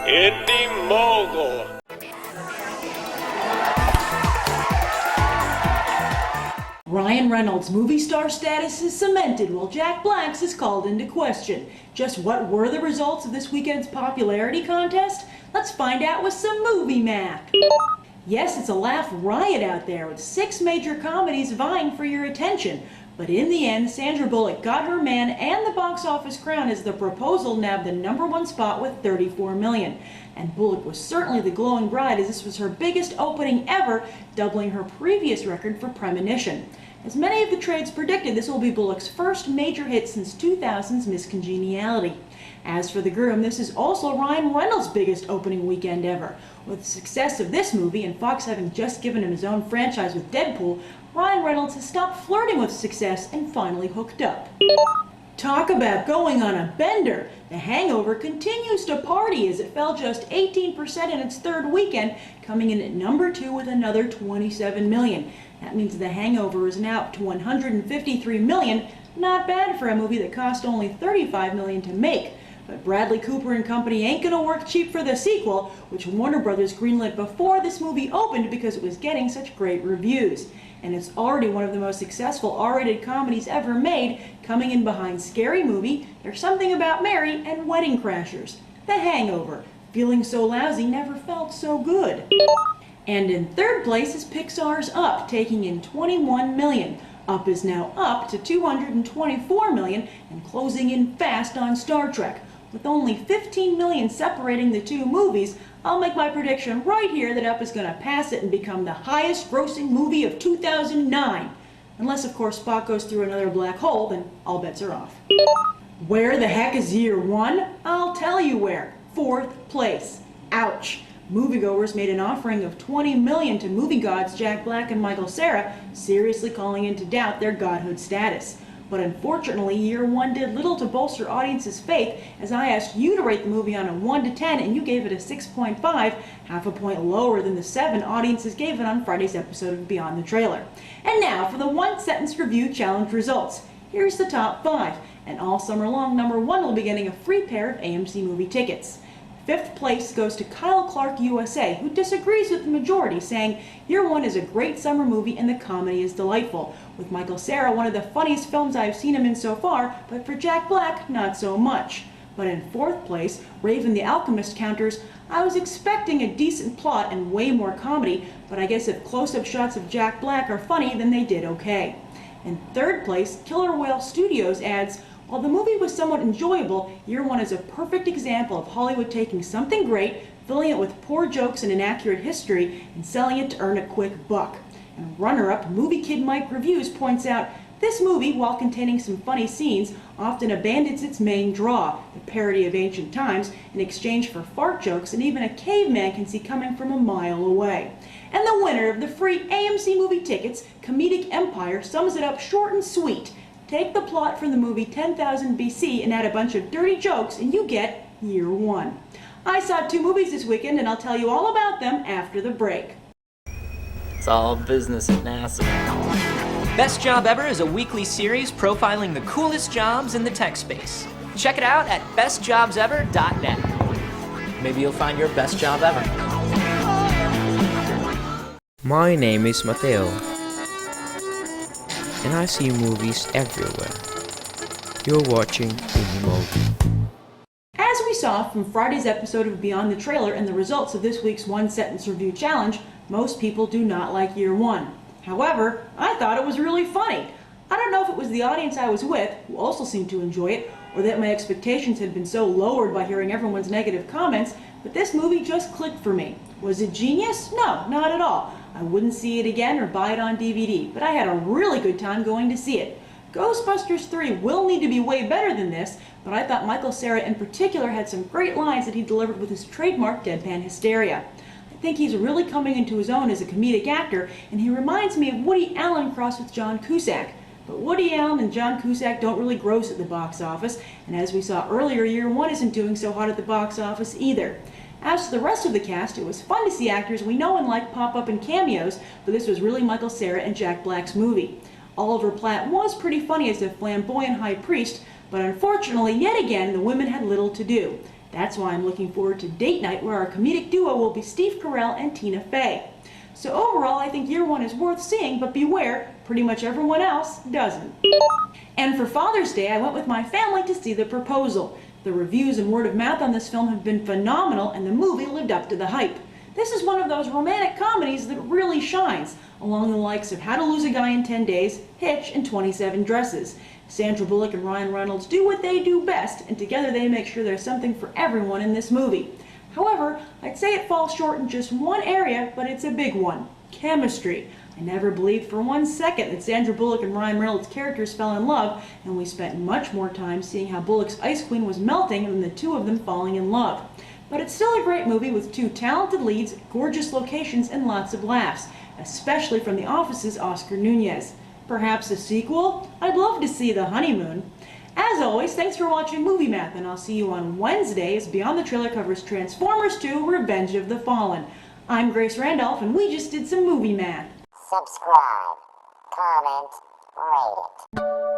Indie Mogul. Ryan Reynolds' movie star status is cemented while Jack Black's is called into question. Just what were the results of this weekend's popularity contest? Let's find out with some movie math. Yes, it's a laugh riot out there with 6 major comedies vying for your attention. But in the end, Sandra Bullock got her man and the box office crown as The Proposal nabbed the #1 spot with $34 million. And Bullock was certainly the glowing bride as this was her biggest opening ever, doubling her previous record for Premonition. As many of the trades predicted, this will be Bullock's first major hit since 2000's Miss Congeniality. As for The Groom, this is also Ryan Reynolds' biggest opening weekend ever. With the success of this movie and Fox having just given him his own franchise with Deadpool, Ryan Reynolds has stopped flirting with success and finally hooked up. Talk about going on a bender! The Hangover continues to party as it fell just 18% in its third weekend, coming in at #2 with another $27 million. That means The Hangover is now up to $153 million. Not bad for a movie that cost only $35 million to make. But Bradley Cooper and company ain't gonna work cheap for the sequel, which Warner Brothers greenlit before this movie opened because it was getting such great reviews. And it's already one of the most successful R-rated comedies ever made, coming in behind Scary Movie, There's Something About Mary, and Wedding Crashers. The Hangover. Feeling so lousy never felt so good. And in third place is Pixar's Up, taking in $21 million. Up is now up to $224 million and closing in fast on Star Trek. With only $15 million separating the two movies, I'll make my prediction right here that Up is going to pass it and become the highest grossing movie of 2009. Unless, of course, Spock goes through another black hole, then all bets are off. Where the heck is year one? I'll tell you where. 4th place. Ouch. Moviegoers made an offering of $20 million to movie gods Jack Black and Michael Cera, seriously calling into doubt their godhood status. But unfortunately, year one did little to bolster audiences' faith, as I asked you to rate the movie on a 1 to 10 and you gave it a 6.5, half a point lower than the 7 audiences gave it on Friday's episode of Beyond the Trailer. And now for the one-sentence review challenge results. Here's the top 5, and all summer long, #1 will be getting a free pair of AMC movie tickets. 5th place goes to Kyle Clark USA, who disagrees with the majority, saying Year One is a great summer movie and the comedy is delightful, with Michael Cera one of the funniest films I've seen him in so far, but for Jack Black, not so much. But in 4th place, Raven the Alchemist counters, I was expecting a decent plot and way more comedy, but I guess if close-up shots of Jack Black are funny, then they did okay. In 3rd place, Killer Whale Studios adds, while the movie was somewhat enjoyable, Year One is a perfect example of Hollywood taking something great, filling it with poor jokes and inaccurate history, and selling it to earn a quick buck. And runner-up Movie Kid Mike Reviews points out, this movie, while containing some funny scenes, often abandons its main draw, the parody of ancient times, in exchange for fart jokes and even a caveman can see coming from a mile away. And the winner of the free AMC movie tickets, Comedic Empire, sums it up short and sweet. Take the plot from the movie 10,000 BC and add a bunch of dirty jokes and you get Year One. I saw 2 movies this weekend and I'll tell you all about them after the break. It's all business at NASA. Best Job Ever is a weekly series profiling the coolest jobs in the tech space. Check it out at bestjobsever.net. Maybe you'll find your best job ever. My name is Mateo, and I see movies everywhere. You're watching Indie Mogul. As we saw from Friday's episode of Beyond the Trailer and the results of this week's one-sentence review challenge, most people do not like Year One. However, I thought it was really funny. I don't know if it was the audience I was with, who also seemed to enjoy it, or that my expectations had been so lowered by hearing everyone's negative comments, but this movie just clicked for me. Was it genius? No, not at all. I wouldn't see it again or buy it on DVD, but I had a really good time going to see it. Ghostbusters 3 will need to be way better than this, but I thought Michael Cera in particular had some great lines that he delivered with his trademark deadpan hysteria. I think he's really coming into his own as a comedic actor, and he reminds me of Woody Allen crossed with John Cusack. But Woody Allen and John Cusack don't really gross at the box office, and as we saw earlier, Year One isn't doing so hot at the box office either. As to the rest of the cast, it was fun to see actors we know and like pop up in cameos, but this was really Michael Cera and Jack Black's movie. Oliver Platt was pretty funny as a flamboyant high priest, but unfortunately, yet again, the women had little to do. That's why I'm looking forward to Date Night, where our comedic duo will be Steve Carell and Tina Fey. So overall, I think year one is worth seeing, but beware, pretty much everyone else doesn't. And for Father's Day, I went with my family to see The Proposal. The reviews and word of mouth on this film have been phenomenal, and the movie lived up to the hype. This is one of those romantic comedies that really shines, along the likes of How to Lose a Guy in 10 Days, Hitch, and 27 Dresses. Sandra Bullock and Ryan Reynolds do what they do best, and together they make sure there's something for everyone in this movie. However, I'd say it falls short in just one area, but it's a big one: chemistry. I never believed for 1 second that Sandra Bullock and Ryan Reynolds' characters fell in love, and we spent much more time seeing how Bullock's Ice Queen was melting than the two of them falling in love. But it's still a great movie with two talented leads, gorgeous locations, and lots of laughs, especially from The Office's Oscar Nunez. Perhaps a sequel? I'd love to see The Honeymoon. As always, thanks for watching Movie Math, and I'll see you on Wednesday as Beyond the Trailer covers Transformers 2: Revenge of the Fallen. I'm Grace Randolph, and we just did some movie math. Subscribe, comment, rate it.